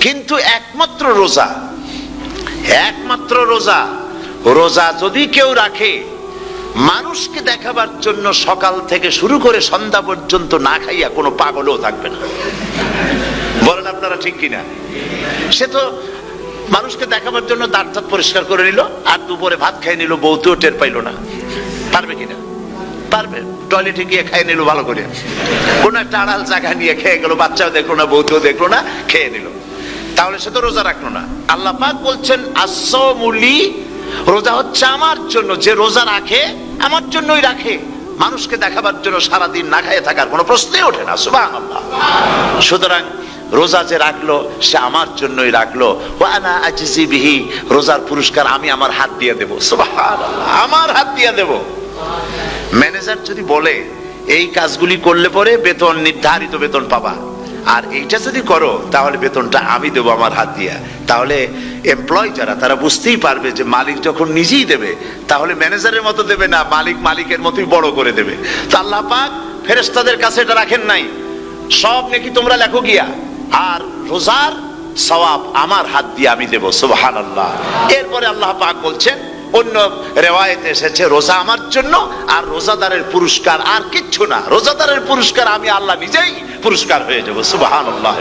কিন্তু একমাত্র রোজা, রোজা যদি কেউ রাখে মানুষকে দেখাবার জন্য সকাল থেকে শুরু করে সন্ধ্যা পর্যন্ত না খাইয়া কোনো পাগলও থাকবে না। বলেন আপনারা ঠিক কিনা? সে তো মানুষকে দেখাবার জন্য দাঁত দাঁত পরিষ্কার করে নিল, আর দুপুরে ভাত খাই নিল, বউতেও টের পাইল না। পারবে কিনা? পারবে। টয়লেটে গিয়ে খাই নিল ভালো করে, কোন একটা আড়াল জায়গা নিয়ে খেয়ে গেল, বাচ্চাও দেখলো না, বউতেও দেখলো না, খেয়ে নিল। তাহলে সে তো রোজা রাখলো না। আল্লাহ পাক বলছেন আস-সাওমু লি, রোজা হচ্ছে আমার জন্য। যে রোজা রাখে আমার জন্যই রাখে, মানুষকে দেখাবার জন্য সারাদিন না খাইয়ে থাকার কোনো প্রশ্নই ওঠে না। সুবহানাল্লাহ। সুতরাং রোজা যে রাখলো সে আমার জন্যই রাখলো। ওয়া আনা আজজি বিহি, রোজার পুরস্কার আমি আমার হাত দিয়ে দেব। সুবহানাল্লাহ, আমার হাত দিয়ে দেব। ম্যানেজার যদি বলে এই কাজগুলি করলে পরে বেতন, নির্ধারিত বেতন পাবা, আর এইটা যদি করো তাহলে বেতনটা আমি দেবো আমার হাত দিয়া, তাহলে এমপ্লয় যারা তারা বুঝতেই পারবে যে মালিক যখন নিজেই দেবে তাহলে ম্যানেজারের মতো দেবে না, মালিক মালিকের মতোই বড় করে দেবে। তো আল্লাহ পাক ফেরেশতাদের কাছে এটা রাখেন নাই, সব নাকি তোমরা লেখো গিয়া, আর রোজার সওয়াব আমার হাত দিয়ে আমি দেব। সুবহানাল্লাহ। এরপরে আল্লাহ পাক বলছেন, অন্য রিওয়ায়েতে এসেছে রোজা আমার জন্য, আর রোজাদারের পুরস্কার আর কিচ্ছু না, রোজাদারের পুরস্কার আমি আল্লাহ নিজেই পুরস্কার হয়ে যাব। সুবহানাল্লাহ।